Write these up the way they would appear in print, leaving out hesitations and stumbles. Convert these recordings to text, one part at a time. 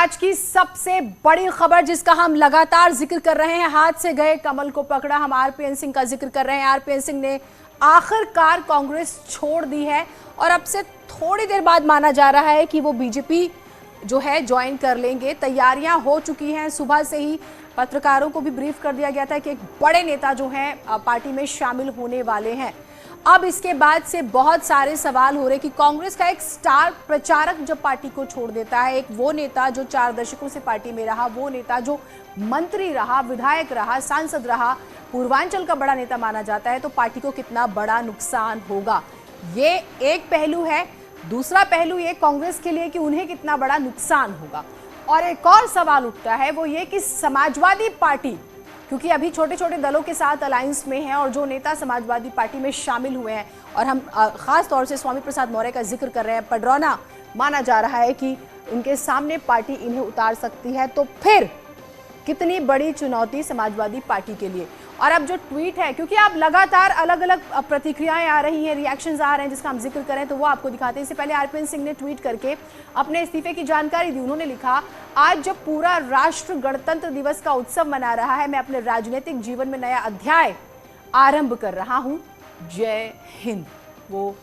आज की सबसे बड़ी खबर जिसका हम लगातार जिक्र कर रहे हैं, हाथ से गए कमल को पकड़ा। हम आरपीएन सिंह का जिक्र कर रहे हैं। आरपीएन सिंह ने आखिरकार कांग्रेस छोड़ दी है और अब से थोड़ी देर बाद माना जा रहा है कि वो बीजेपी जो है ज्वाइन कर लेंगे। तैयारियां हो चुकी हैं। सुबह से ही पत्रकारों को भी ब्रीफ कर दिया गया था कि एक बड़े नेता जो हैं पार्टी में शामिल होने वाले हैं। अब इसके बाद से बहुत सारे सवाल हो रहे कि कांग्रेस का एक स्टार प्रचारक जब पार्टी को छोड़ देता है, एक वो नेता जो 4 दशकों से पार्टी में रहा, वो नेता जो मंत्री रहा, विधायक रहा, सांसद रहा, पूर्वांचल का बड़ा नेता माना जाता है, तो पार्टी को कितना बड़ा नुकसान होगा, ये एक पहलू है। दूसरा पहलू ये कांग्रेस के लिए कि उन्हें कितना बड़ा नुकसान होगा। और एक और सवाल उठता है वो ये कि समाजवादी पार्टी, क्योंकि अभी छोटे छोटे दलों के साथ अलायंस में है और जो नेता समाजवादी पार्टी में शामिल हुए हैं, और हम खास तौर से स्वामी प्रसाद मौर्य का जिक्र कर रहे हैं, पडरौना माना जा रहा है कि उनके सामने पार्टी इन्हें उतार सकती है, तो फिर कितनी बड़ी चुनौती समाजवादी पार्टी के लिए। और अब जो ट्वीट है, क्योंकि आप लगातार अलग अलग प्रतिक्रियाएं आ रही हैं, रिएक्शंस आ रहे हैं जिसका हम जिक्र करें तो वो आपको दिखाते हैं। इससे पहले आरपीएन सिंह ने ट्वीट करके अपने इस्तीफे की जानकारी दी। उन्होंने लिखा, आज जब पूरा राष्ट्र गणतंत्र दिवस का उत्सव मना रहा है, मैं अपने राजनीतिक जीवन में नया अध्याय आरंभ कर रहा हूं। जय हिंद। वो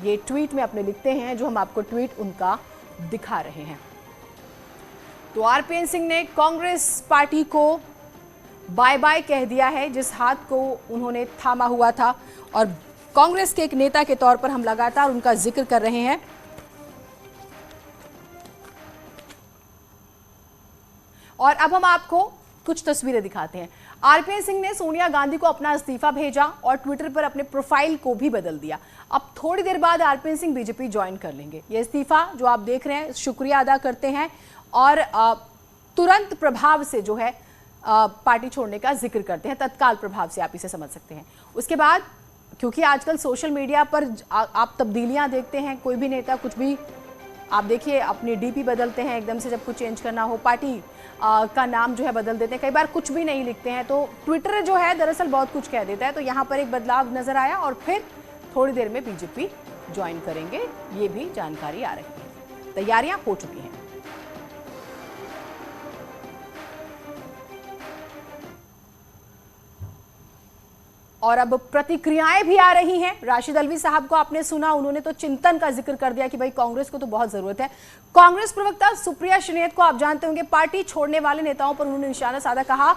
ये ट्वीट में अपने लिखते हैं, जो हम आपको ट्वीट उनका दिखा रहे हैं। तो आरपीएन सिंह ने कांग्रेस पार्टी को बाय बाय कह दिया है, जिस हाथ को उन्होंने थामा हुआ था, और कांग्रेस के एक नेता के तौर पर हम लगातार उनका जिक्र कर रहे हैं। और अब हम आपको कुछ तस्वीरें दिखाते हैं। आरपीएन सिंह ने सोनिया गांधी को अपना इस्तीफा भेजा और ट्विटर पर अपने प्रोफाइल को भी बदल दिया। अब थोड़ी देर बाद आरपीएन सिंह बीजेपी ज्वाइन कर लेंगे। यह इस्तीफा जो आप देख रहे हैं, शुक्रिया अदा करते हैं और तुरंत प्रभाव से जो है पार्टी छोड़ने का जिक्र करते हैं, तत्काल प्रभाव से आप इसे समझ सकते हैं। उसके बाद क्योंकि आजकल सोशल मीडिया पर आप तब्दीलियां देखते हैं, कोई भी नेता कुछ भी, आप देखिए अपनी डीपी बदलते हैं एकदम से, जब कुछ चेंज करना हो, पार्टी का नाम जो है बदल देते हैं, कई बार कुछ भी नहीं लिखते हैं, तो ट्विटर जो है दरअसल बहुत कुछ कह देता है। तो यहाँ पर एक बदलाव नजर आया और फिर थोड़ी देर में बीजेपी ज्वाइन करेंगे, ये भी जानकारी आ रही है। तैयारियां हो चुकी हैं। और अब प्रतिक्रियाएं भी आ रही हैं। राशिद अल्वी साहब को आपने सुना, उन्होंने तो चिंतन का जिक्र कर दिया कि भाई कांग्रेस को तो बहुत जरूरत है। कांग्रेस प्रवक्ता सुप्रिया श्रीनेत को आप जानते होंगे, पार्टी छोड़ने वाले नेताओं पर उन्होंने निशाना साधा, कहा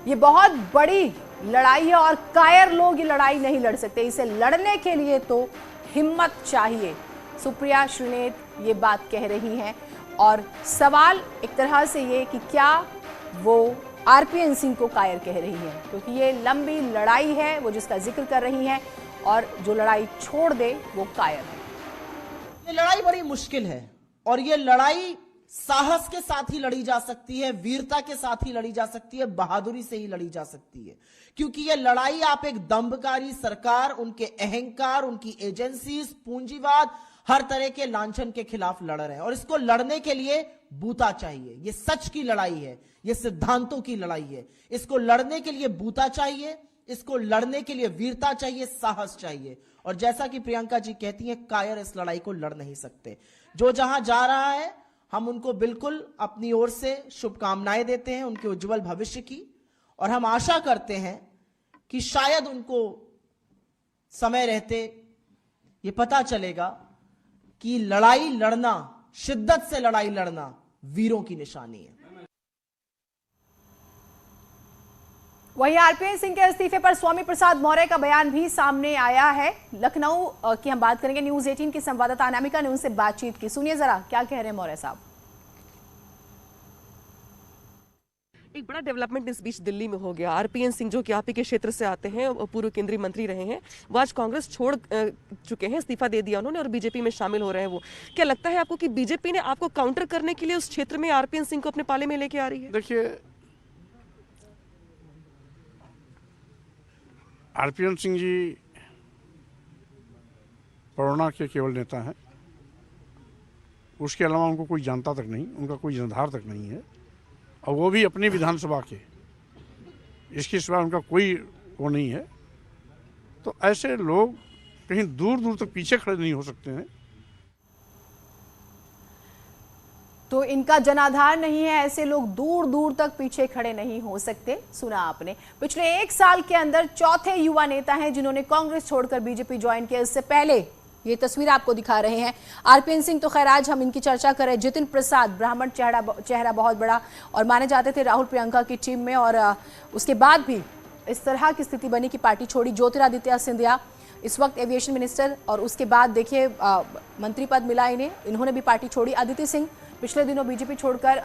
यह बहुत बड़ी लड़ाई है और कायर लोग ये लड़ाई नहीं लड़ सकते, इसे लड़ने के लिए तो हिम्मत चाहिए। सुप्रिया श्रीनेत ये बात कह रही हैं और सवाल एक तरह से ये कि क्या वो आरपीएन सिंह को कायर कह रही है, क्योंकि ये लंबी लड़ाई है वो जिसका जिक्र कर रही हैं, और जो लड़ाई छोड़ दे वो कायर है। ये लड़ाई बड़ी मुश्किल है और ये लड़ाई साहस के साथ ही लड़ी जा सकती है, वीरता के साथ ही लड़ी जा सकती है, बहादुरी से ही लड़ी जा सकती है। क्योंकि ये लड़ाई आप एक दंभकारी सरकार, उनके अहंकार, उनकी एजेंसीज, पूंजीवाद, हर तरह के लांछन के खिलाफ लड़ रहे हैं और इसको लड़ने के लिए बूता चाहिए। ये सच की लड़ाई है, ये सिद्धांतों की लड़ाई है। इसको लड़ने के लिए बूता चाहिए, इसको लड़ने के लिए वीरता चाहिए, साहस चाहिए। और जैसा कि प्रियंका जी कहती हैं, कायर इस लड़ाई को लड़ नहीं सकते। जो जहां जा रहा है, हम उनको बिल्कुल अपनी ओर से शुभकामनाएं देते हैं उनके उज्जवल भविष्य की, और हम आशा करते हैं कि शायद उनको समय रहते ये पता चलेगा कि लड़ाई लड़ना, शिद्दत से लड़ाई लड़ना वीरों की निशानी है। वहीं आरपीएन सिंह के इस्तीफे पर स्वामी प्रसाद मौर्य का बयान भी सामने आया है। लखनऊ की हम बात करेंगे, न्यूज 18 की संवाददाता अनामिका ने उनसे बातचीत की, सुनिए जरा क्या कह रहे हैं मौर्य साहब। एक बड़ा डेवलपमेंट इस बीच दिल्ली में हो गया। आरपीएन सिंह जो कि आप ही के क्षेत्र से आते हैं, पूर्व केंद्रीय मंत्री रहे हैं, वो आज कांग्रेस छोड़ चुके हैं, इस्तीफा दे दिया उन्होंने और बीजेपी में शामिल हो रहे हैं। वो क्या लगता है आपको कि बीजेपी ने आपको काउंटर करने के लिए उस क्षेत्र में आरपीएन सिंह को अपने पाले में लेके आ रही है? देखिए, आरपीएन सिंह जी पडरौना के केवल नेता हैं, उसके अलावा उनको कोई जानता तक नहीं, उनका कोई जनधार तक नहीं है, और वो भी अपनी विधानसभा के, इसके सिवा उनका कोई वो नहीं है। तो ऐसे लोग कहीं दूर दूर तक पीछे खड़े नहीं हो सकते हैं। तो इनका जनाधार नहीं है, ऐसे लोग दूर दूर तक पीछे खड़े नहीं हो सकते। सुना आपने, पिछले 1 साल के अंदर चौथे युवा नेता हैं जिन्होंने कांग्रेस छोड़कर बीजेपी ज्वाइन किया। इससे पहले ये तस्वीर आपको दिखा रहे हैं आरपीएन सिंह। तो खैर आज हम इनकी चर्चा करें। जितिन प्रसाद, ब्राह्मण चेहरा बहुत बड़ा और माने जाते थे राहुल प्रियंका की टीम में, और उसके बाद भी इस तरह की स्थिति बनी कि पार्टी छोड़ी। ज्योतिरादित्य सिंधिया इस वक्त एविएशन मिनिस्टर, और उसके बाद देखिए मंत्री पद मिला इन्हें, इन्होंने भी पार्टी छोड़ी। अदिति सिंह पिछले दिनों बीजेपी छोड़कर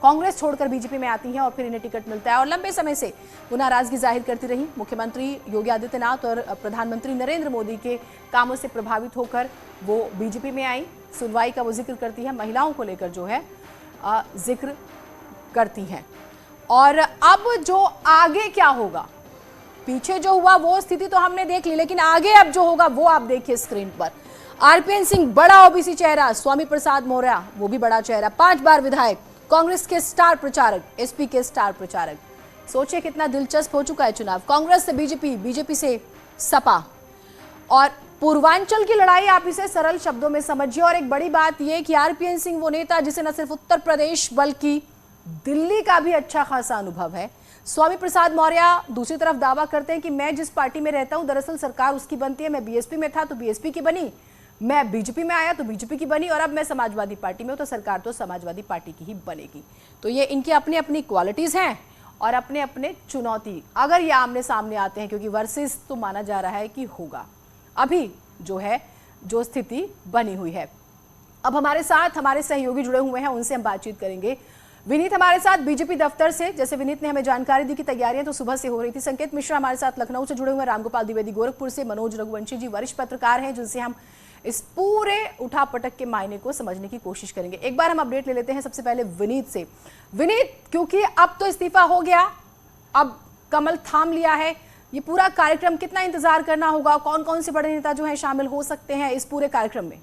कांग्रेस छोड़कर बीजेपी में आती हैं और फिर इन्हें टिकट मिलता है और लंबे समय से वो नाराजगी जाहिर करती रही। मुख्यमंत्री योगी आदित्यनाथ और प्रधानमंत्री नरेंद्र मोदी के कामों से प्रभावित होकर वो बीजेपी में आई। सुनवाई का वो जिक्र करती है, महिलाओं को लेकर जो है जिक्र करती हैं। और अब जो आगे क्या होगा, पीछे जो हुआ वो स्थिति तो हमने देख ली, लेकिन आगे अब जो होगा वो आप देखिए स्क्रीन पर। आरपीएन सिंह बड़ा ओबीसी चेहरा, स्वामी प्रसाद मौर्य वो भी बड़ा चेहरा, 5 बार विधायक, कांग्रेस के स्टार प्रचारक, एसपी के स्टार प्रचारक। सोचिए कितना दिलचस्प हो चुका है चुनाव। कांग्रेस से बीजेपी, बीजेपी से सपा, और पूर्वांचल की लड़ाई आप इसे सरल शब्दों में समझिए। और एक बड़ी बात यह कि आरपीएन सिंह वो नेता जिसे न सिर्फ उत्तर प्रदेश बल्कि दिल्ली का भी अच्छा खासा अनुभव है। स्वामी प्रसाद मौर्य दूसरी तरफ दावा करते हैं कि मैं जिस पार्टी में रहता हूं दरअसल सरकार उसकी बनती है, मैं बीएसपी में था तो बीएसपी की बनी, मैं बीजेपी में आया तो बीजेपी की बनी, और अब मैं समाजवादी पार्टी में हूं तो सरकार तो समाजवादी पार्टी की ही बनेगी। तो ये इनकी अपनी अपनी क्वालिटीज हैं और अपने अपने चुनौती अगर ये आमने सामने आते हैं, क्योंकि वर्सेस तो माना जा रहा है कि होगा अभी जो है जो स्थिति बनी हुई है। अब हमारे साथ हमारे सहयोगी जुड़े हुए हैं, उनसे हम बातचीत करेंगे। विनीत हमारे साथ बीजेपी दफ्तर से, जैसे विनीत ने हमें जानकारी दी कि तैयारियां तो सुबह से हो रही थी। संकेत मिश्रा हमारे साथ लखनऊ से जुड़े हुए हैं, रामगोपाल द्विवेदी गोरखपुर से, मनोज रघुवंशी जी वरिष्ठ पत्रकार हैं जिनसे हम इस पूरे उठापटक के मायने को समझने की कोशिश करेंगे। एक बार हम अपडेट ले लेते हैं सबसे पहले विनीत से। विनीत, क्योंकि अब तो इस्तीफा हो गया, अब कमल थाम लिया है, ये पूरा कार्यक्रम कितना इंतजार करना होगा, कौन कौन से बड़े नेता जो हैं शामिल हो सकते हैं इस पूरे कार्यक्रम में?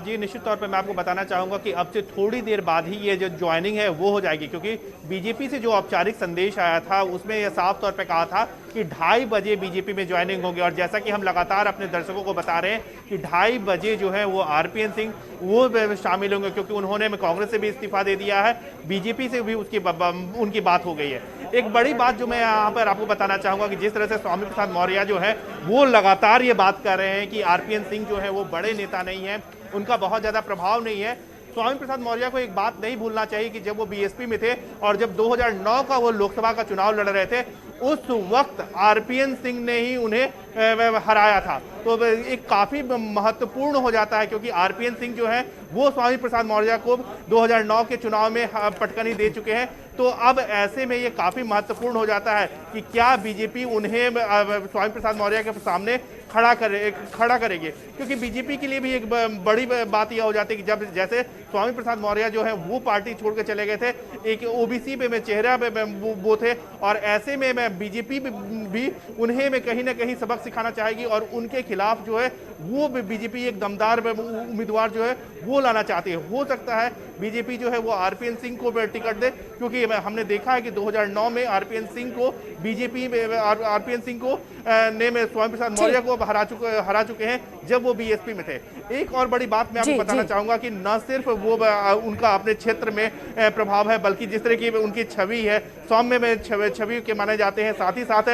जी निश्चित तौर पे मैं आपको बताना चाहूँगा कि अब से थोड़ी देर बाद ही ये जो ज्वाइनिंग है वो हो जाएगी, क्योंकि बीजेपी से जो औपचारिक संदेश आया था उसमें यह साफ तौर पे कहा था कि 2:30 बजे बीजेपी में ज्वाइनिंग होगी। और जैसा कि हम लगातार अपने दर्शकों को बता रहे हैं कि 2:30 बजे जो है वो आरपीएन सिंह वो शामिल होंगे, क्योंकि उन्होंने कांग्रेस से भी इस्तीफा दे दिया है, बीजेपी से भी उनकी बात हो गई है। एक बड़ी बात जो मैं यहाँ पर आपको बताना चाहूँगा कि जिस तरह से स्वामी प्रसाद मौर्य जो है वो लगातार ये बात कर रहे हैं कि आरपीएन सिंह जो है वो बड़े नेता नहीं है, उनका बहुत ज़्यादा प्रभाव नहीं है। स्वामी प्रसाद मौर्य को एक बात नहीं भूलना चाहिए कि जब वो बीएसपी में थे और जब 2009 का वो लोकसभा का चुनाव लड़ रहे थे उस वक्त आरपीएन सिंह ने ही उन्हें हराया था। तो एक काफ़ी महत्वपूर्ण हो जाता है, क्योंकि आरपीएन सिंह जो है वो स्वामी प्रसाद मौर्य को 2009 के चुनाव में पटकनी दे चुके हैं। तो अब ऐसे में ये काफ़ी महत्वपूर्ण हो जाता है कि क्या बीजेपी उन्हें स्वामी प्रसाद मौर्य के सामने खड़ा करेगी, क्योंकि बीजेपी के लिए भी एक बड़ी बात यह हो जाती है कि जब जैसे स्वामी प्रसाद मौर्य जो है वो पार्टी छोड़ के चले गए थे, एक ओबीसी पे में चेहरा पे वो थे, और ऐसे में मैं बीजेपी भी उन्हें में कहीं ना कहीं सबक सिखाना चाहेगी और उनके खिलाफ जो है वो बीजेपी एक दमदार उम्मीदवार जो है वो लाना चाहती है। हो सकता है बीजेपी जो है वो आरपीएन सिंह को टिकट दे, क्योंकि हमने देखा है कि 2009 में आरपीएन सिंह को बीजेपी में आरपीएन सिंह को ने स्वामी प्रसाद मौर्य को हरा चुके हैं जब वो बीएसपी में थे। एक और बड़ी बात मैं आपको बताना चाहूंगा कि न सिर्फ वो उनका अपने क्षेत्र में प्रभाव है, बल्कि जिस तरह की उनकी छवि है, सौम्य में छवि के माने जाते हैं, साथ ही साथ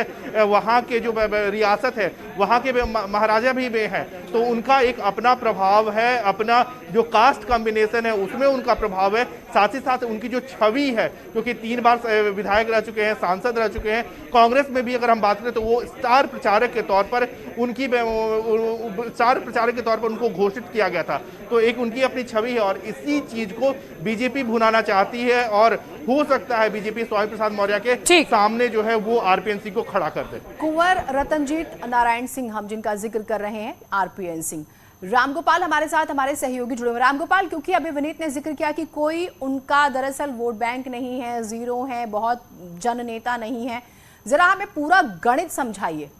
वहाँ के जो रियासत है वहाँ के महाराजा भी हैं, तो उनका एक अपना प्रभाव है, अपना जो कास्ट कॉम्बिनेशन है उसमें उनका प्रभाव है, साथ ही साथ उनकी जो छवि है, क्योंकि 3 बार विधायक रह चुके हैं, सांसद रह चुके हैं। कांग्रेस में भी अगर हम बात करें तो वो स्टार प्रचारक के तौर पर उनको घोषित किया गया था। तो एक उनकी अपनी छवि है और इसी चीज को बीजेपी भुनाना चाहती है, और हो सकता है बीजेपी स्वामी प्रसाद मौर्य के सामने जो है वो आरपीएन सिंह को खड़ा कर दे। कुंवर रतनजीत नारायण सिंह हम जिनका जिक्र कर रहे हैं, आरपीएन सिंह। रामगोपाल हमारे साथ हमारे सहयोगी जुड़े हुए। रामगोपाल, क्योंकि अभी विनीत ने जिक्र किया कि कोई उनका दरअसल वोट बैंक नहीं है, जीरो है, बहुत जननेता नहीं है, जरा हमें पूरा गणित समझाइए।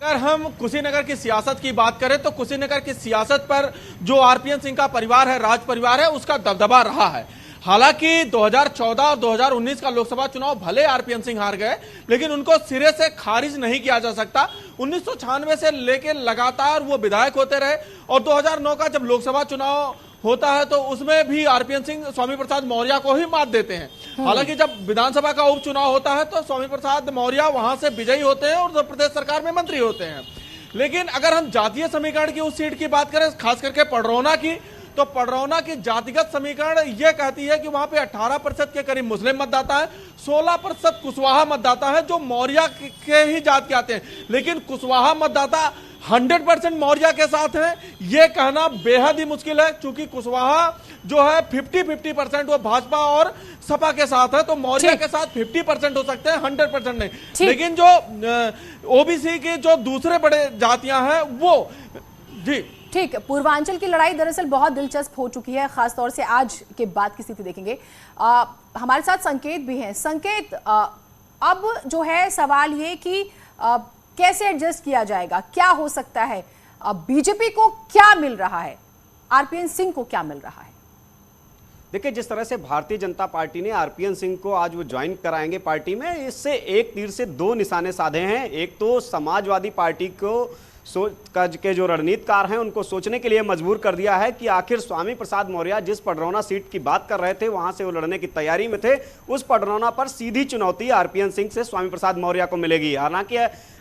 अगर हम कुशीनगर की सियासत की बात करें तो कुशीनगर की सियासत पर जो आरपीएन सिंह का परिवार है, राज परिवार है, उसका दबदबा रहा है। हालांकि 2014 और 2019 का लोकसभा चुनाव भले आरपीएन सिंह हार गए, लेकिन उनको सिरे से खारिज नहीं किया जा सकता। 1996 से लेकर लगातार वो विधायक होते रहे और 2009 का जब लोकसभा चुनाव होता है तो उसमें भी आरपीएन सिंह स्वामी प्रसाद मौर्य को ही मात देते हैं। हालांकि जब विधानसभा का उपचुनाव होता है तो स्वामी प्रसाद मौर्य वहां से विजयी होते हैं और प्रदेश सरकार में मंत्री होते हैं। लेकिन अगर हम जातीय समीकरण की उस सीट की बात करें, खास करके पडरौना की, तो पडरौना की जातिगत समीकरण यह कहती है कि वहां पे 18% के करीब मुस्लिम मतदाता है, 16% कुशवाहा मतदाता है जो मौर्य के ही जात के आते हैं। लेकिन कुशवाहा मतदाता 100% मौर्य के साथ है, यह कहना बेहद ही मुश्किल है, क्योंकि कुशवाहा जो है 50-50% वो भाजपा और सपा के साथ है, तो मौर्य के साथ 50% हो सकते हैं, 100% नहीं। लेकिन जो ओबीसी के जो दूसरे बड़े जातियां हैं वो जी ठीक। पूर्वांचल की लड़ाई दरअसल बहुत दिलचस्प हो चुकी है, खासतौर से आज के बाद की स्थिति देखेंगे। हमारे साथ संकेत भी हैं। संकेत, अब जो है सवाल ये कि कैसे एडजस्ट किया जाएगा, क्या हो सकता है, बीजेपी को क्या मिल रहा है, आरपीएन सिंह को क्या मिल रहा है? देखिए, जिस तरह से भारतीय जनता पार्टी ने आरपीएन सिंह को आज वो ज्वाइन कराएंगे पार्टी में, इससे एक तीर से दो निशाने साधे हैं। एक तो समाजवादी पार्टी को के जो रणनीतिकार हैं उनको सोचने के लिए मजबूर कर दिया है कि आखिर स्वामी प्रसाद मौर्य जिस पडरौना सीट की बात कर रहे थे वहां से वो लड़ने की तैयारी में थे, उस पडरौना पर सीधी चुनौती आरपीएन सिंह से स्वामी प्रसाद मौर्य को मिलेगी। हालांकि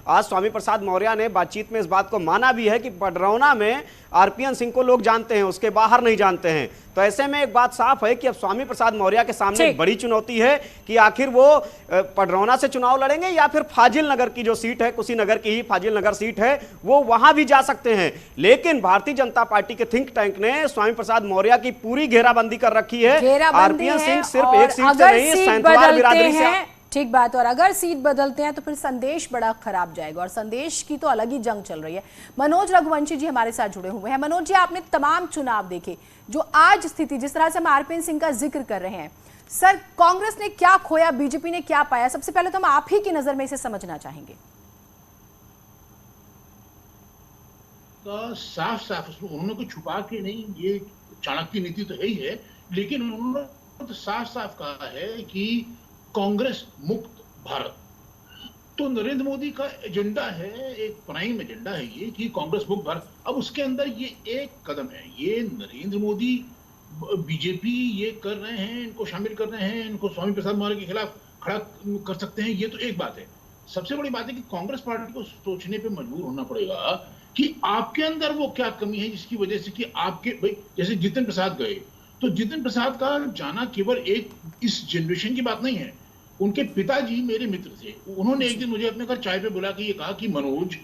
आज स्वामी प्रसाद मौर्य ने बातचीत में इस बात को माना भी है कि पडरौना में आरपीएन सिंह को लोग जानते हैं, उसके बाहर नहीं जानते हैं। तो ऐसे में एक बात साफ है कि अब स्वामी प्रसाद मौर्य के सामने एक बड़ी चुनौती है कि आखिर वो पडरौना से चुनाव लड़ेंगे या फिर फाजिल नगर की जो सीट है, कुशीनगर की ही फाजिल नगर सीट है, वो वहां भी जा सकते हैं। लेकिन भारतीय जनता पार्टी के थिंक टैंक ने स्वामी प्रसाद मौर्य की पूरी घेराबंदी कर रखी है। आरपीएन सिंह सिर्फ एक सीट से नहीं, सैंतवार बिरादरी से। ठीक बात। और अगर सीट बदलते हैं तो फिर संदेश बड़ा खराब जाएगा, और संदेश की तो अलग ही जंग चल रही है। मनोज रघुवंशी जी हमारे साथ जुड़े हुए हैं। मनोज जी, आपने तमाम चुनाव देखे, जो आज स्थिति जिस तरह से हम आरपीएन सिंह का जिक्र कर रहे हैं, सर कांग्रेस ने क्या खोया, बीजेपी ने क्या पाया? सबसे पहले तो हम आप ही की नजर में इसे समझना चाहेंगे। साफ साफ उन्होंने कुछ छुपा के नहीं, ये चाणक्य नीति तो है ही है, लेकिन उन्होंने तो साफ साफ कहा है कि कांग्रेस मुक्त भारत। तो नरेंद्र मोदी का एजेंडा है, एक प्राइम एजेंडा है ये कि कांग्रेस मुक्त भारत। अब उसके अंदर ये एक कदम है, ये नरेंद्र मोदी बीजेपी ये कर रहे हैं, इनको शामिल कर रहे हैं, इनको स्वामी प्रसाद मौर्य के खिलाफ खड़ा कर सकते हैं, ये तो एक बात है। सबसे बड़ी बात है कि कांग्रेस पार्टी को सोचने पे मजबूर होना पड़ेगा कि आपके अंदर वो क्या कमी है जिसकी वजह से कि आपके भाई जैसे जितिन प्रसाद गए, तो जितिन प्रसाद का जाना केवल एक इस जनरेशन की बात नहीं है। उनके पिताजी मेरे मित्र थे, उन्होंने एक दिन मुझे अपने घर चाय पे बुला के ये कहा कि मनोज,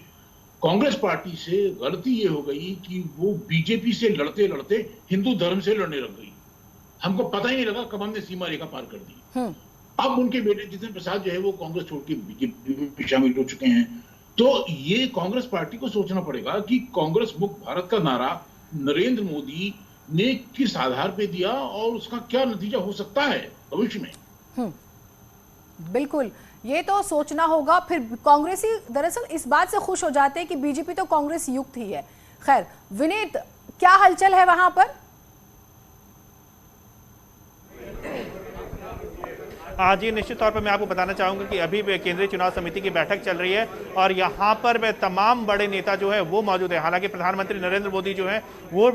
कांग्रेस पार्टी से गलती ये हो गई कि वो बीजेपी से लड़ते लड़ते हिंदू धर्म से लड़ने लग गई, हमको पता ही नहीं लगा कब हमने सीमा रेखा पार कर दी। अब उनके बेटे जितिन प्रसाद जो है वो कांग्रेस छोड़ के बीजेपी में शामिल हो चुके हैं। तो ये कांग्रेस पार्टी को सोचना पड़ेगा कि कांग्रेस मुक्त भारत का नारा नरेंद्र मोदी ने किस आधार पे दिया और उसका क्या नतीजा हो सकता है भविष्य में। बिल्कुल, ये तो सोचना होगा। फिर कांग्रेसी दरअसल इस बात से खुश हो जाते हैं कि बीजेपी तो कांग्रेस युक्त ही है। खैर विनीत, क्या हलचल है वहां पर? हाँ जी, निश्चित तौर पर मैं आपको बताना चाहूंगा कि अभी केंद्रीय चुनाव समिति की बैठक चल रही है और यहाँ पर तमाम बड़े नेता जो है वो मौजूद है। हालांकि प्रधानमंत्री नरेंद्र मोदी जो है वो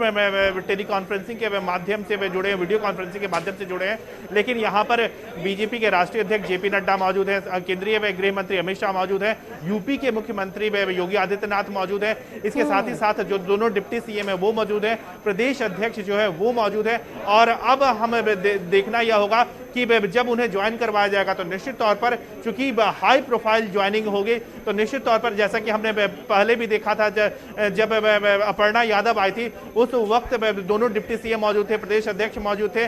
टेली कॉन्फ्रेंसिंग के माध्यम से जुड़े हैं, वीडियो कॉन्फ्रेंसिंग के माध्यम से जुड़े हैं। लेकिन यहाँ पर बीजेपी के राष्ट्रीय अध्यक्ष जेपी नड्डा मौजूद है, केंद्रीय गृह मंत्री अमित शाह मौजूद है, यूपी के मुख्यमंत्री योगी आदित्यनाथ मौजूद है, इसके साथ ही साथ जो दोनों डिप्टी सीएम है वो मौजूद है, प्रदेश अध्यक्ष जो है वो मौजूद है। और अब हम देखना यह होगा कि जब उन्हें ज्वाइन करवाया जाएगा तो निश्चित तौर पर चूंकि हाई प्रोफाइल ज्वाइनिंग होगी तो निश्चित तौर पर जैसा कि हमने पहले भी देखा था जब अपर्णा यादव आई थी उस वक्त दोनों डिप्टी सीएम मौजूद थे, प्रदेश अध्यक्ष मौजूद थे।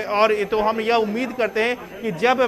और तो हम यह उम्मीद करते हैं कि जब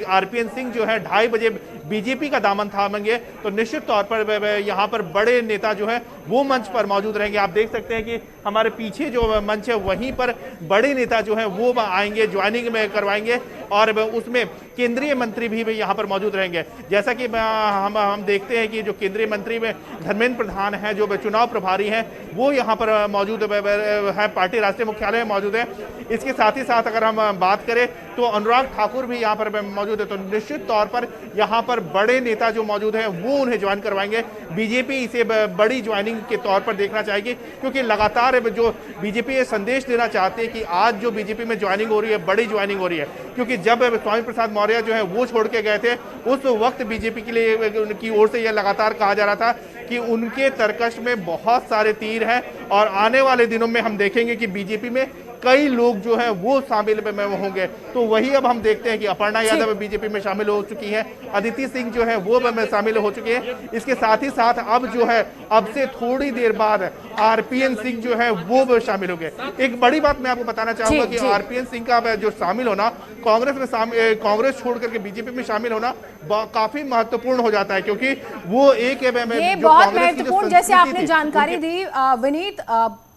आरपीएन सिंह जो है 2:30 बजे बीजेपी का दामन थामेंगे तो निश्चित तौर पर यहाँ पर बड़े नेता जो है वो मंच पर मौजूद रहेंगे। आप देख सकते हैं कि हमारे पीछे जो मंच है वहीं पर बड़े नेता जो है वो आएंगे, ज्वाइनिंग में करवाएंगे और उसमें केंद्रीय मंत्री भी यहाँ पर मौजूद रहेंगे। जैसा कि हम देखते हैं कि जो केंद्रीय मंत्री में धर्मेंद्र प्रधान हैं, जो चुनाव प्रभारी हैं, वो यहाँ पर मौजूद है, पार्टी राष्ट्रीय मुख्यालय में मौजूद है। इसके साथ ही साथ अगर हम बात करें तो अनुराग ठाकुर भी यहाँ पर मौजूद है। तो निश्चित तौर पर यहाँ पर बड़े नेता जो मौजूद हैं वो उन्हें ज्वाइन करवाएंगे। बीजेपी इसे बड़ी ज्वाइनिंग के तौर पर देखना चाहेगी, क्योंकि लगातार जो बीजेपी ये संदेश देना चाहते हैं कि आज जो बीजेपी में ज्वाइनिंग हो रही है, बड़ी ज्वाइनिंग हो रही है। क्योंकि जब स्वामी प्रसाद मौर्य जो है वो छोड़ के गए थे, उस वक्त बीजेपी के लिए उनकी ओर से यह लगातार कहा जा रहा था कि उनके तरकश में बहुत सारे तीर हैं और आने वाले दिनों में हम देखेंगे कि बीजेपी में कई लोग जो हैं वो शामिल में होंगे। तो वही अब हम देखते हैं कि अपर्णा यादव बीजेपी में शामिल हो चुकी है, अदिति सिंह जो है वो शामिल हो चुके हैं। इसके साथ ही साथ अब जो है अब से थोड़ी देर बाद आरपीएन सिंह जो है वो शामिल हो गए। एक बड़ी बात मैं आपको बताना चाहूंगा कि आरपीएन सिंह का जो शामिल होना, कांग्रेस छोड़ करके बीजेपी में शामिल होना काफी महत्वपूर्ण हो जाता है, क्योंकि वो एक ये बहुत महत्वपूर्ण, जैसे आपने जानकारी दी विनीत,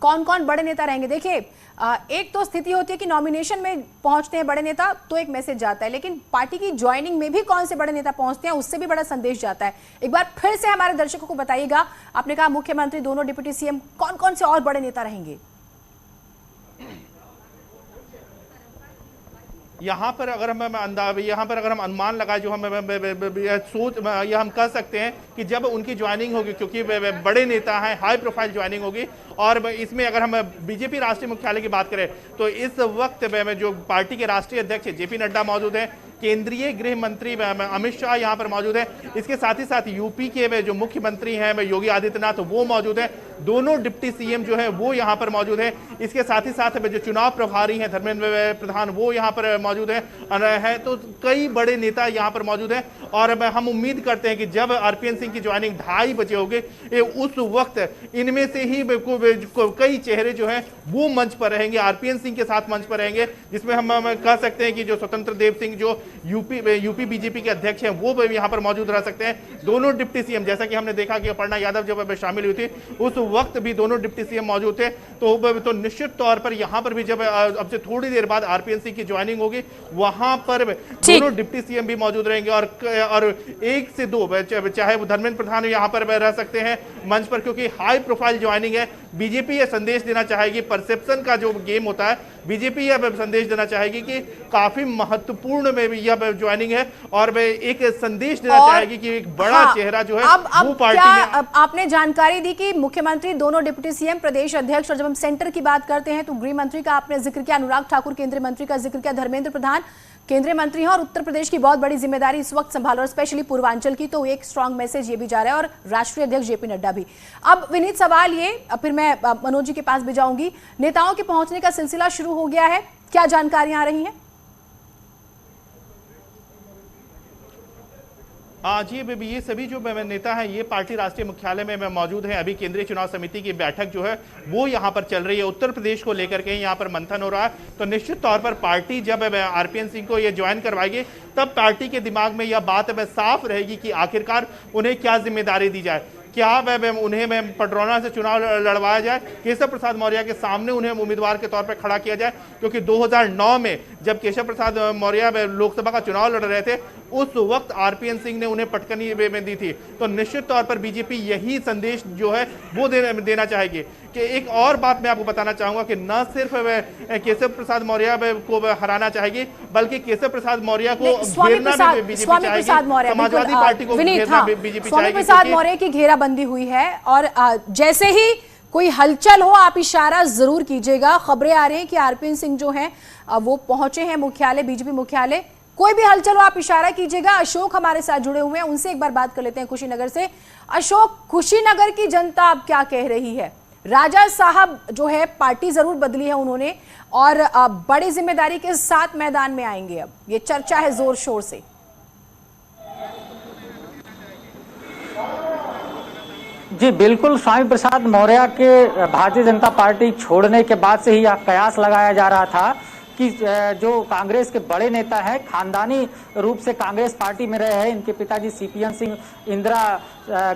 कौन कौन बड़े नेता रहेंगे। देखिए, एक तो स्थिति होती है कि नॉमिनेशन में पहुंचते हैं बड़े नेता तो एक मैसेज जाता है, लेकिन पार्टी की ज्वाइनिंग में भी कौन से बड़े नेता पहुंचते हैं उससे भी बड़ा संदेश जाता है। एक बार फिर से हमारे दर्शकों को बताइएगा, आपने कहा मुख्यमंत्री, दोनों डिप्टी सीएम, कौन कौन से और बड़े नेता रहेंगे? यहाँ पर अगर हम अनुमान लगाए, जो हम हम कह सकते हैं कि जब उनकी ज्वाइनिंग होगी, क्योंकि बड़े नेता हैं, हाई प्रोफाइल ज्वाइनिंग होगी। और इसमें अगर हम बीजेपी राष्ट्रीय मुख्यालय की बात करें तो इस वक्त जो पार्टी के राष्ट्रीय अध्यक्ष जेपी नड्डा मौजूद हैं, केंद्रीय गृह मंत्री अमित शाह यहाँ पर मौजूद है। इसके साथ ही साथ यूपी के जो मुख्यमंत्री हैं योगी आदित्यनाथ वो मौजूद है। दोनों डिप्टी सीएम जो है वो यहाँ पर मौजूद है। इसके साथ ही साथ जो चुनाव प्रभारी हैं धर्मेंद्र प्रधान वो यहाँ पर मौजूद है। तो कई बड़े नेता यहाँ पर मौजूद हैं और हम उम्मीद करते हैं कि जब आरपीएन सिंह की ज्वाइनिंग 2:30 बजे होगी, उस वक्त इनमें से ही कई चेहरे जो हैं वो मंच पर रहेंगे, आरपीएन सिंह के साथ मंच पर रहेंगे, जिसमें हम कह सकते हैं कि जो स्वतंत्र देव सिंह जो यूपी बीजेपी के अध्यक्ष हैं वो यहाँ पर मौजूद रह सकते हैं। दोनों डिप्टी सीएम, जैसा कि हमने देखा कि अपर्णा यादव जब शामिल हुई थी उस वक्त भी दोनों डिप्टी सीएम मौजूद थे। तो निश्चित तौर पर यहाँ पर भी जब अब से थोड़ी देर बाद आरपीएन सिंह की ज्वाइनिंग होगी, वहां पर दोनों डिप्टी सीएम भी मौजूद रहेंगे और 1 से 2 चाहे वो धर्मेंद्र प्रधान यहाँ पर रह सकते हैं मंच पर, क्योंकि हाई प्रोफाइल ज्वाइनिंग है। बीजेपी यह संदेश देना चाहेगी, परसेप्शन का जो गेम होता है, बीजेपी यह संदेश देना चाहेगी कि काफी महत्वपूर्ण में भी यह ज्वाइनिंग है और एक संदेश देना चाहेगी कि एक बड़ा चेहरा जो है वो पार्टी में। आपने जानकारी दी कि मुख्यमंत्री, दोनों डिप्टी सीएम, प्रदेश अध्यक्ष, और जब हम सेंटर की बात करते हैं तो गृह मंत्री का आपने जिक्र किया, अनुराग ठाकुर केंद्रीय मंत्री का जिक्र किया, धर्मेंद्र प्रधान केंद्रीय मंत्री हैं और उत्तर प्रदेश की बहुत बड़ी जिम्मेदारी इस वक्त संभाल और स्पेशली पूर्वांचल की, तो एक स्ट्रांग मैसेज ये भी जा रहा है और राष्ट्रीय अध्यक्ष जेपी नड्डा भी। अब विनीत, सवाल ये, फिर मैं मनोज जी के पास भी जाऊंगी, नेताओं के पहुंचने का सिलसिला शुरू हो गया है, क्या जानकारियां आ रही हैं? जी, ये सभी जो नेता हैं ये पार्टी राष्ट्रीय मुख्यालय में मौजूद हैं। अभी केंद्रीय चुनाव समिति की बैठक जो है वो यहाँ पर चल रही है, उत्तर प्रदेश को लेकर के यहाँ पर मंथन हो रहा है। तो निश्चित तौर पर पार्टी जब आरपीएन सिंह को ये ज्वाइन करवाएगी तब पार्टी के दिमाग में यह बात साफ रहेगी कि आखिरकार उन्हें क्या जिम्मेदारी दी जाए। क्या उन्हें पडरौना से चुनाव लड़वाया जाए, केशव प्रसाद मौर्य के सामने उन्हें उम्मीदवार के तौर पर खड़ा किया जाए, क्योंकि 2009 में जब केशव प्रसाद मौर्य लोकसभा का चुनाव लड़ रहे थे उस वक्त आरपीएन सिंह ने उन्हें पटकनी में दी थी। तो निश्चित तौर पर बीजेपी यही संदेश जो है वो देना चाहेगी। कि एक और बात मैं आपको बताना चाहूंगा कि न सिर्फ केशव प्रसाद मौर्य को हराना चाहेगी, बल्कि केशव प्रसाद मौर्य को घेरना भी बीजेपी चाहेगी, समाजवादी पार्टी को घेरना बीजेपी चाहेगी। स्वामी प्रसाद मौर्य की घेराबंदी हुई है और जैसे ही कोई हलचल हो आप इशारा जरूर कीजिएगा। खबरें आ रही हैं कि आरपीएन सिंह जो हैं वो पहुंचे हैं मुख्यालय, बीजेपी मुख्यालय। कोई भी हलचल हो आप इशारा कीजिएगा। अशोक हमारे साथ जुड़े हुए हैं, उनसे एक बार बात कर लेते हैं कुशीनगर से। अशोक, कुशीनगर की जनता अब क्या कह रही है? राजा साहब जो है पार्टी जरूर बदली है उन्होंने और बड़ी जिम्मेदारी के साथ मैदान में आएंगे, अब ये चर्चा है जोर शोर से। जी बिल्कुल, स्वामी प्रसाद मौर्य के भारतीय जनता पार्टी छोड़ने के बाद से ही यह कयास लगाया जा रहा था कि जो कांग्रेस के बड़े नेता हैं, खानदानी रूप से कांग्रेस पार्टी में रहे हैं, इनके पिताजी सीपीएन सिंह इंदिरा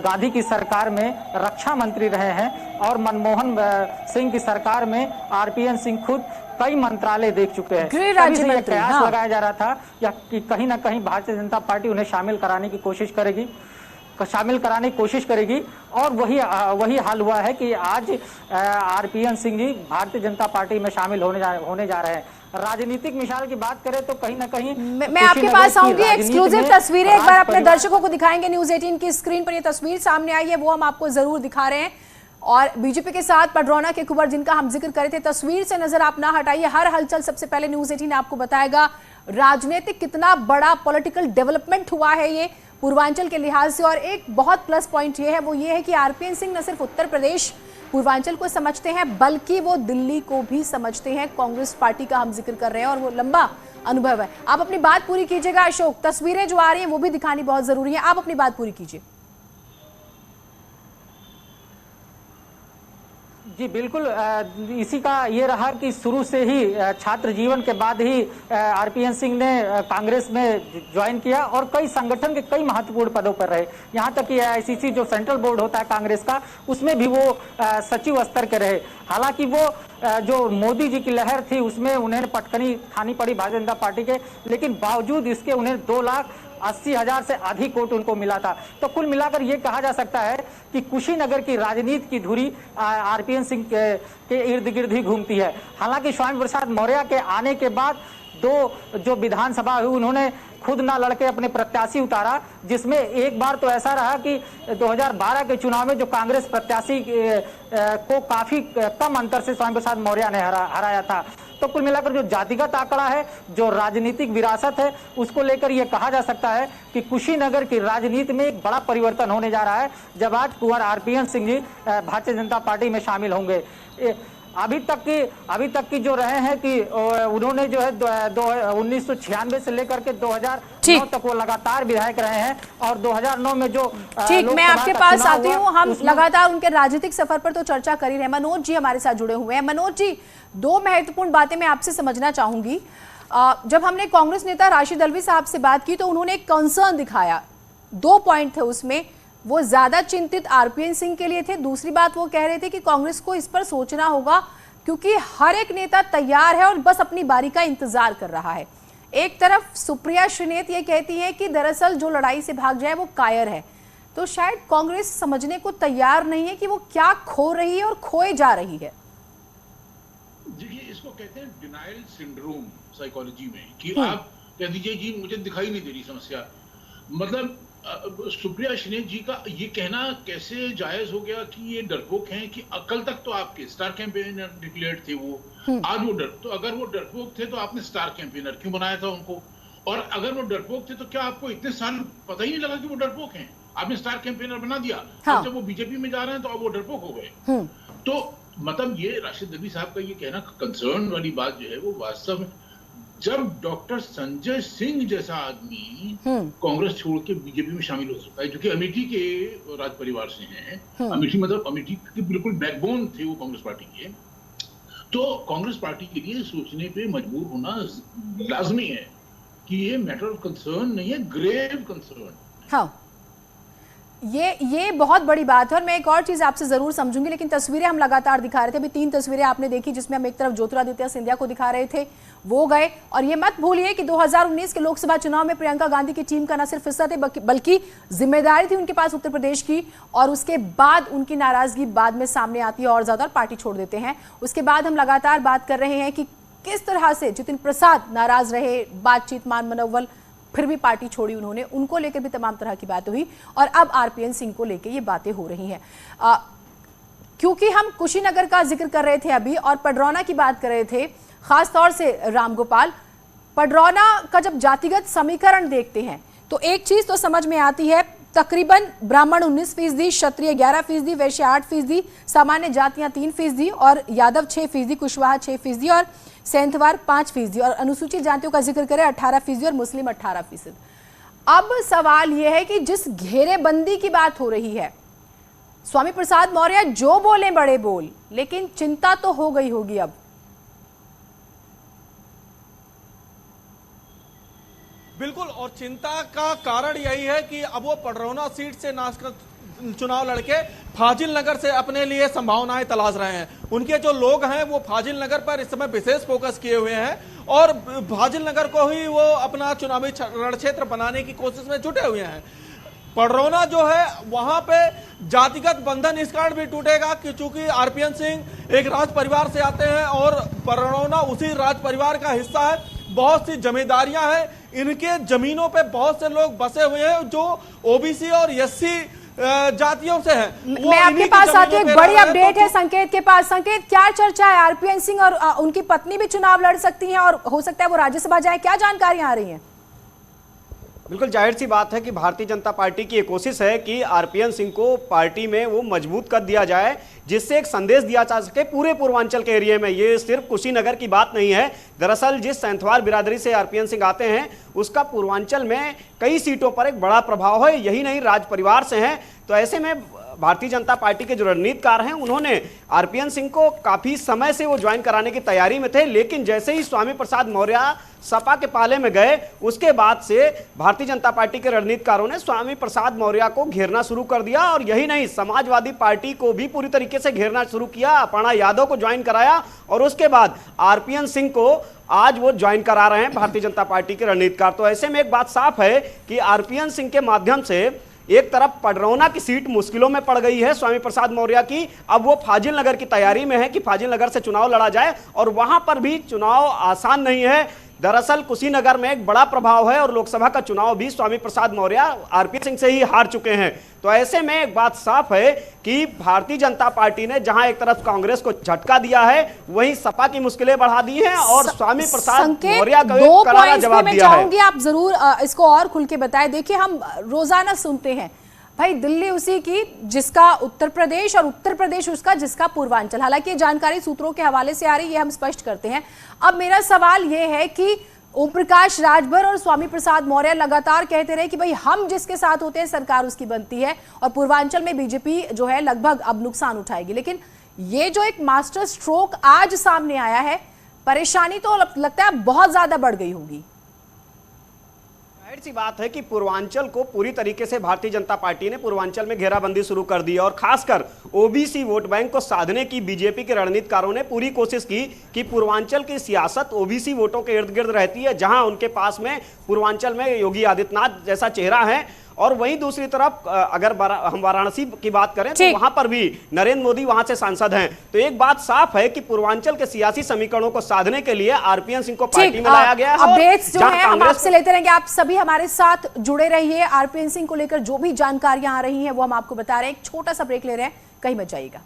गांधी की सरकार में रक्षा मंत्री रहे हैं और मनमोहन सिंह की सरकार में आरपीएन सिंह खुद कई मंत्रालय देख चुके हैं। गृह राज्य मंत्री, प्रयास लगाया जा रहा था या कि कहीं ना कहीं भारतीय जनता पार्टी उन्हें शामिल कराने की कोशिश करेगी और वही हाल हुआ है कि आज आरपीएन सिंह जी भारतीय जनता पार्टी में शामिल होने जा रहे हैं। राजनीतिक मिसाल की बात करें तो कहीं ना कहीं मैं आपके पास आऊंगी। एक्सक्लूसिव तस्वीरें एक बार अपने दर्शकों को दिखाएंगे। न्यूज़ 18 की स्क्रीन पर ये तस्वीर सामने आई है, वो हम आपको जरूर दिखा रहे हैं। और बीजेपी के साथ पडरौना के कुंवर जिनका हम जिक्र करे थे, तस्वीर से नजर आप ना हटाइए। हर हलचल सबसे पहले न्यूज़ 18 आपको बताएगा। राजनीतिक कितना बड़ा पॉलिटिकल डेवलपमेंट हुआ है ये पूर्वांचल के लिहाज से। और एक बहुत प्लस पॉइंट ये है कि आरपीएन सिंह न सिर्फ उत्तर प्रदेश पूर्वांचल को समझते हैं बल्कि वो दिल्ली को भी समझते हैं। कांग्रेस पार्टी का हम जिक्र कर रहे हैं और वो लंबा अनुभव है। आप अपनी बात पूरी कीजिएगा अशोक, तस्वीरें जो आ रही हैं वो भी दिखानी बहुत जरूरी है। आप अपनी बात पूरी कीजिए। जी बिल्कुल, इसी का ये रहा कि शुरू से ही छात्र जीवन के बाद ही आरपीएन सिंह ने कांग्रेस में ज्वाइन किया और कई संगठन के कई महत्वपूर्ण पदों पर रहे। यहाँ तक कि आईसीसी जो सेंट्रल बोर्ड होता है कांग्रेस का, उसमें भी वो सचिव स्तर के रहे। हालांकि वो जो मोदी जी की लहर थी उसमें उन्हें पटकनी खानी पड़ी भारतीय जनता पार्टी के, लेकिन बावजूद इसके उन्हें 2,80,000 से अधिक वोट उनको मिला था। तो कुल मिलाकर ये कहा जा सकता है कि कुशीनगर की राजनीति की धुरी आरपीएन सिंह के इर्द गिर्द ही घूमती है। हालांकि स्वामी प्रसाद मौर्य के आने के बाद दो जो विधानसभा हुई उन्होंने खुद ना लड़के अपने प्रत्याशी उतारा, जिसमें एक बार तो ऐसा रहा कि 2012 के चुनाव में जो कांग्रेस प्रत्याशी को काफी कम अंतर से स्वामी प्रसाद मौर्य ने हराया था। तो कुल मिलाकर जो जातिगत आंकड़ा है, जो राजनीतिक विरासत है, उसको लेकर यह कहा जा सकता है कि कुशीनगर की राजनीति में एक बड़ा परिवर्तन होने जा रहा है जब आज कुंवर आरपीएन सिंह जी भारतीय जनता पार्टी में शामिल होंगे। अभी तक की जो रहे हैं कि उन्होंने जो है 1996 से लेकर के 2009 तक वो लगातार विधायक रहे हैं और 2009 में जो ठीक, मैं आपके पास आती हूँ। हम लगातार उनके राजनीतिक सफर पर तो चर्चा कर ही रहे हैं। मनोज जी हमारे साथ जुड़े हुए हैं। मनोज जी, दो महत्वपूर्ण बातें मैं आपसे समझना चाहूंगी। जब हमने कांग्रेस नेता राशिद अल्वी साहब से बात की तो उन्होंने एक कंसर्न दिखाया, 2 पॉइंट थे उसमें। वो ज्यादा चिंतित आरपीएन सिंह के लिए थे। दूसरी बात वो कह रहे थे कि कांग्रेस को इस पर सोचना होगा क्योंकि हर एक नेता तैयार है और बस अपनी बारी का इंतजार कर रहा है। एक तरफ सुप्रिया श्रीनेत ये कहती है कि दरअसल जो लड़ाई से भाग जाए वो कायर है। तो शायद कांग्रेस समझने को तैयार नहीं है कि वो क्या खो रही है और खोए जा रही है। देखिए, इसको कहते हैं डिनायल सिंड्रोम साइकोलॉजी में, कि आप कह दीजिए जी मुझे दिखाई नहीं दे रही समस्या। मतलब सुप्रिया श्रीनेत जी का ये कहना कैसे जायज हो गया कि ये डरपोक हैं, कि कल तक तो आपके स्टार कैंपेनर डिक्लेयर्ड थे वो, आज वो तो अगर वो डरपोक थे तो आपने स्टार कैंपेनर क्यों बनाया था उनको? और अगर वो डरपोक थे तो क्या आपको इतने साल पता ही नहीं लगा कि वो डरपोक हैं? आपने स्टार कैंपेनर बना दिया। हाँ। जब वो बीजेपी में जा रहे हैं तो अब वो डरपोक हो गए। तो मतलब ये राशिद अल्वी साहब का ये कहना कंसर्न वाली बात जो है वो वास्तव में, जब डॉक्टर संजय सिंह जैसा आदमी कांग्रेस छोड़ के बीजेपी में शामिल हो सकता है, जो कि अमेठी के राज परिवार से हैं, अमेठी के बिल्कुल बैकबोन थे वो कांग्रेस पार्टी के, तो कांग्रेस पार्टी के लिए सोचने पे मजबूर होना लाजमी है कि ये मैटर ऑफ कंसर्न नहीं है, ग्रेव कंसर्न। हाँ, ये बहुत बड़ी बात है। और मैं एक और चीज आपसे जरूर समझूंगी, लेकिन तस्वीरें हम लगातार दिखा रहे थे। अभी 3 तस्वीरें आपने देखी जिसमें हम एक तरफ ज्योतिरादित्य सिंधिया को दिखा रहे थे, वो गए। और ये मत भूलिए कि 2019 के लोकसभा चुनाव में प्रियंका गांधी की टीम का न सिर्फ हिस्सा थे बल्कि जिम्मेदारी थी उनके पास उत्तर प्रदेश की। और उसके बाद उनकी नाराजगी बाद में सामने आती है और ज्यादा पार्टी छोड़ देते हैं। उसके बाद हम लगातार बात कर रहे हैं कि किस तरह से जितिन प्रसाद नाराज रहे, बातचीत मान मनोवल, फिर भी पार्टी छोड़ी उन्होंने, उनको लेकर भी तमाम तरह की बात हुई। और अब आरपीएन सिंह को लेकर ये बातें हो रही हैं। क्योंकि हम कुशीनगर का जिक्र कर रहे थे अभी और पडरौना की बात कर रहे थे, खासतौर से रामगोपाल, पडरौना का जब जातिगत समीकरण देखते हैं तो एक चीज तो समझ में आती है, तकरीबन ब्राह्मण 19%, क्षत्रिय 11%, वैश्य 8%, सामान्य जातियां 3% और यादव 6%, कुशवाहा 6% और सेंथवार 5% और अनुसूचित जातियों का जिक्र करें 18% और मुस्लिम 18%। अब सवाल यह है कि जिस घेरेबंदी की बात हो रही है, स्वामी प्रसाद मौर्य जो बोले बड़े बोल, लेकिन चिंता तो हो गई होगी अब। बिल्कुल, और चिंता का कारण यही है कि अब वो पडरौना सीट से चुनाव लड़के फाजिल नगर से अपने लिए संभावनाएं तलाश रहे हैं। उनके जो लोग हैं वो फाजिल नगर पर इस समय विशेष फोकस किए हुए हैं और फाजिल नगर को ही वो अपना चुनावी रण क्षेत्र बनाने की कोशिश में जुटे हुए हैं। पडरौना जो है वहां पे जातिगत बंधन इस कारण भी टूटेगा कि चूंकि आरपीएन सिंह एक राज परिवार से आते हैं और पडरौना उसी राज परिवार का हिस्सा है। बहुत सी जमींदारियां हैं, इनके जमीनों पे बहुत से लोग बसे हुए हैं जो ओबीसी और एससी जातियों से हैं। मैं आपके पास आती हूँ, एक बड़ी अपडेट है संकेत के पास। संकेत, क्या चर्चा है? आरपीएन सिंह और उनकी पत्नी भी चुनाव लड़ सकती हैं और हो सकता है वो राज्यसभा जाए, क्या जानकारियां आ रही हैं? बिल्कुल जाहिर सी बात है कि भारतीय जनता पार्टी की ये कोशिश है कि आरपीएन सिंह को पार्टी में वो मजबूत कर दिया जाए, जिससे एक संदेश दिया जा सके पूरे पूर्वांचल के एरिया में। ये सिर्फ कुशीनगर की बात नहीं है। दरअसल जिस सैंथवार बिरादरी से आरपीएन सिंह आते हैं उसका पूर्वांचल में कई सीटों पर एक बड़ा प्रभाव है, यही नहीं राज परिवार से हैं। तो ऐसे में भारतीय जनता पार्टी के जो रणनीतिकार हैं उन्होंने आरपीएन सिंह को काफी समय से वो ज्वाइन कराने की तैयारी में थे, लेकिन जैसे ही स्वामी प्रसाद मौर्य सपा के पाले में गए उसके बाद से भारतीय जनता पार्टी के रणनीतिकारों ने स्वामी प्रसाद मौर्य को घेरना शुरू कर दिया। और यही नहीं, समाजवादी पार्टी को भी पूरी तरीके से घेरना शुरू किया। अपर्णा यादव को ज्वाइन कराया और उसके बाद आरपीएन सिंह को आज वो ज्वाइन करा रहे हैं भारतीय जनता पार्टी के रणनीतिकार। तो ऐसे में एक बात साफ है कि आरपीएन सिंह के माध्यम से एक तरफ पडरौना की सीट मुश्किलों में पड़ गई है स्वामी प्रसाद मौर्य की, अब वो फाजिल नगर की तैयारी में है कि फाजिल नगर से चुनाव लड़ा जाए और वहां पर भी चुनाव आसान नहीं है। दरअसल कुशीनगर में एक बड़ा प्रभाव है और लोकसभा का चुनाव भी स्वामी प्रसाद मौर्य आरपीएन सिंह से ही हार चुके हैं। तो ऐसे में एक बात साफ है कि भारतीय जनता पार्टी ने जहां एक तरफ कांग्रेस को झटका दिया है, वहीं सपा की मुश्किलें बढ़ा दी हैं और स्वामी प्रसाद मौर्य को एक करारा जवाब दिया है। चाहूंगी आप जरूर इसको और खुल के बताएं। देखिए, हम रोजाना सुनते हैं भाई दिल्ली उसी की जिसका उत्तर प्रदेश और उत्तर प्रदेश उसका जिसका पूर्वांचल। हालांकि ये जानकारी सूत्रों के हवाले से आ रही है, ये हम स्पष्ट करते हैं। अब मेरा सवाल ये है कि ओम प्रकाश राजभर और स्वामी प्रसाद मौर्य लगातार कहते रहे कि भाई हम जिसके साथ होते हैं सरकार उसकी बनती है और पूर्वांचल में बीजेपी जो है लगभग अब नुकसान उठाएगी। लेकिन ये जो एक मास्टर स्ट्रोक आज सामने आया है, परेशानी तो लगता है बहुत ज्यादा बढ़ गई होगी। जाहिर सी बात है कि पूर्वांचल को पूरी तरीके से भारतीय जनता पार्टी ने पूर्वांचल में घेराबंदी शुरू कर दी और खासकर ओबीसी वोट बैंक को साधने की बीजेपी के रणनीतिकारों ने पूरी कोशिश की कि पूर्वांचल की सियासत ओबीसी वोटों के इर्द गिर्द रहती है, जहां उनके पास में पूर्वांचल में योगी आदित्यनाथ जैसा चेहरा है। और वहीं दूसरी तरफ अगर हम वाराणसी की बात करें तो वहां पर भी नरेंद्र मोदी वहां से सांसद हैं। तो एक बात साफ है कि पूर्वांचल के सियासी समीकरणों को साधने के लिए आरपीएन सिंह को पार्टी में लाया गया है। अपडेट्स जो है हम आपसे लेते रहेंगे, आप सभी हमारे साथ जुड़े रहिए। आरपीएन सिंह को लेकर जो भी जानकारियां आ रही हैं वो हम आपको बता रहे हैं। एक छोटा सा ब्रेक ले रहे हैं, कहीं मत जाइएगा।